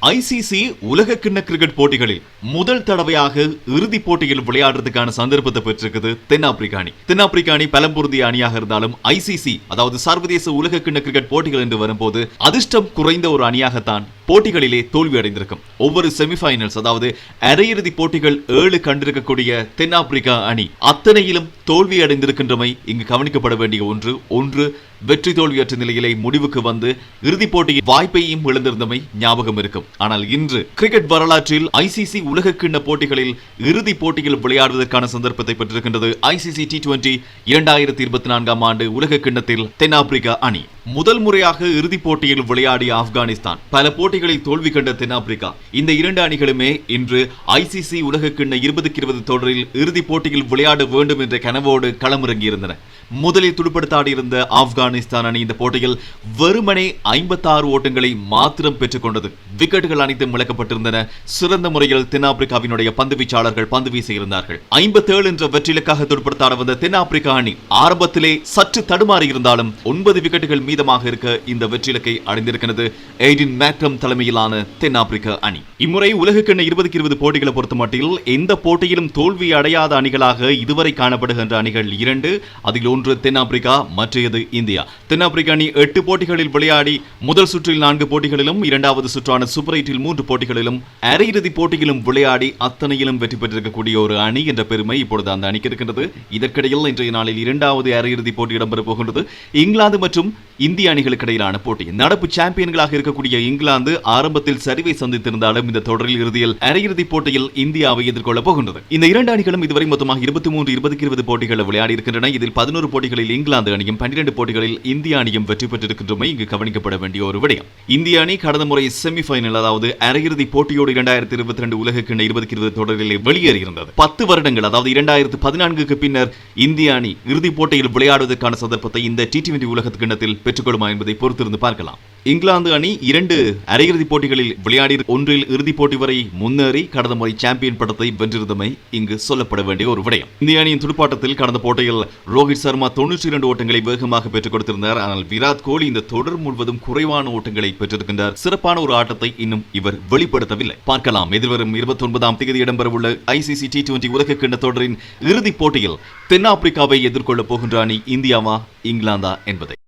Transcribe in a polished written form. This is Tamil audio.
ICC உலகக்கிண்ண கிரிக்கெட் போட்டிகளில் முதல் தடவையாக இறுதிப் போட்டியில் விளையாடுறதுக்கான சந்தர்ப்பத்தை பெற்றிருக்குது தென்னாப்பிரிக்க அணி. தென்னாப்பிரிக்க அணி பலம்பொருந்திய அணியாக இருந்தாலும் ICC அதாவது சர்வதேச உலகக்கிண்ண கிரிக்கெட் போட்டிகள் என்று வரும்போது அதிர்ஷ்டம் குறைந்த ஒரு அணியாகத்தான் போட்டிகளிலே தோல்வி அடைந்திருக்கும். ஒவ்வொரு செமிஃபைனல்ஸ் அதாவது அரையிறுதி போட்டிகள் 7 கண்டிருக்கக்கூடிய தென்னாப்பிரிக்கா அணி அத்தனையிலும் தோல்வி அடைந்திருக்கின்றமை இங்கு கவனிக்கப்பட வேண்டிய ஒன்று. வெற்றி தோல்வியற்ற நிலையிலே முடிவுக்கு வந்து இறுதிப் போட்டியின் வாய்ப்பையும் இழந்திருந்தமை ஞாபகம் இருக்கும். ஆனால் இன்று கிரிக்கெட் வரலாற்றில் ICC உலகக்கிண்ண போட்டிகளில் இறுதிப் போட்டியில் விளையாடுவதற்கான சந்தர்ப்பத்தை பெற்றிருக்கின்றது ICC T20 2024 ஆண்டு உலகக்கிண்ணத்தில் தென்னாப்பிரிக்கா அணி. முதல் முறையாக இறுதிப் போட்டியில் விளையாடிய ஆப்கானிஸ்தான், பல போட்டிகளில் தோல்வி கண்ட தென்னாப்பிரிக்கா, இந்த இரண்டு அணிகளுமே இன்று ICC உலகக்கிண்ண 2020 தொடரில் இறுதிப் போட்டியில் விளையாட வேண்டும் என்ற கனவோடு களமிறங்கியிருந்தன. முதலில் துடுப்படுத்தாடியிருந்த ஆப்கானிஸ்தான் அணி இந்த போட்டியில் வெறுமனே 56 ஓட்டங்களை மாத்திரம் பெற்றுக் கொண்டது. விக்கெட்டுகள் அனைத்தும் இழக்கப்பட்டிருந்தன. சிறந்த முறையில் தென்னாப்பிரிக்காவினுடைய பந்து வீச்சாளர்கள் பந்து வீசியிருந்தார்கள். 57 என்ற வெற்றிலுக்காக துடுப்படுத்தாட வந்த தென்னாப்பிரிக்கா அணி ஆரம்பத்திலே சற்று தடுமாறி இருந்தாலும் 9 விக்கெட்டுகள் மீதமாக இருக்க இந்த வெற்றிலக்கை அடைந்திருக்கிறது எய்டன் மேக்ரம் தலைமையிலான தென்னாப்பிரிக்க அணி. இம்முறை உலகக்கிண்ண 2020 போட்டிகளை பொறுத்தமட்டில் எந்த போட்டியிலும் தோல்வி அடையாத அணிகளாக இதுவரை காணப்படுகின்ற அணிகள் 2. அதில் ஒன்று தென்னாப்பிரிக்கா, மற்றையது இந்தியா. தென்னாப்பிரிக்க அணி 8 போட்டிகளில் விளையாடி முதல் சுற்றில் 4 போட்டிகளிலும், இரண்டாவது சுற்றான சூப்பர் 8 3 போட்டிகளிலும், அரையிறுதி போட்டியிலும் விளையாடி அத்தனையிலும் வெற்றி பெற்றிருக்கக்கூடிய ஒரு அணி என்ற பெருமை இப்பொழுது அந்த அணிக்கு இருக்கின்றது. இதற்கிடையில் இன்றைய நாளில் 2வது அரையிறுதி போட்டி இடம்பெற போகின்றது. இங்கிலாந்து மற்றும் இந்திய அணிகளுக்கு இடையிலான போட்டி. நடப்பு சாம்பியன்களாக இருக்கக்கூடிய இங்கிலாந்து ஆரம்பத்தில் சரிவை சந்தித்திருந்தாலும் இந்த தொடரில் இறுதியில் அரையிறுதி போட்டியில் இந்தியாவை எதிர்கொள்ளப் போகின்றது. இந்த இரண்டு அணிகளும் இதுவரை மொத்தமாக 23 20 போட்டிகளை விளையாடி இருக்கின்றன. இதில் 11 போட்டிகளில் இங்கிலாந்து அணியும் 12 போட்டிகளில் இந்திய அணியும் வெற்றி பெற்றிருக்கின்றமை இங்கு கவனிக்கப்பட வேண்டிய ஒரு விடயம். இந்திய அணி கடந்த முறை செமிஃபைனல் அதாவது அரையிறுதி போட்டியோடு 2022 உலகக்கிண்ண 2020 தொடரிலே வெளியேறியிருந்தது. 10 வருடங்கள் அதாவது 2014க்கு பின்னர் இந்திய அணி இறுதிப் போட்டியில் விளையாடுவதற்கான சந்தர்ப்பத்தை இந்த T20 உலகக்கிண்ணத்தில் பெற்றுக்கொள்ளுமா என்பதை பொறுத்திருந்து பார்க்கலாம். இங்கிலாந்து அணி 2 அரையிறுதி போட்டிகளில் விளையாடி ஒன்றில் இறுதிப் போட்டி வரை முன்னேறி கடந்த முறை சாம்பியன் பட்டத்தை வென்றிருந்தமை இங்கு சொல்லப்பட வேண்டிய ஒரு விடயம். இந்திய அணியின் துடுப்பாட்டத்தில் கடந்த போட்டியில் ரோஹித் சர்மா 92 ஓட்டங்களை வேகமாக பெற்றுக் கொடுத்திருந்தார். ஆனால் விராட் கோலி இந்த தொடர் முழுவதும் குறைவான ஓட்டங்களை பெற்றிருக்கின்றார். சிறப்பான ஒரு ஆட்டத்தை இன்னும் இவர் வெளிப்படுத்தவில்லை. பார்க்கலாம் எதிர்வரும் 29ஆம் தேதி இடம்பெறவுள்ள ICC T20 உலகக்கிண்ண தொடரின் இறுதிப் போட்டியில் தென்னாப்பிரிக்காவை எதிர்கொள்ளப் போகின்ற அணி இந்தியாவா இங்கிலாந்தா என்பதை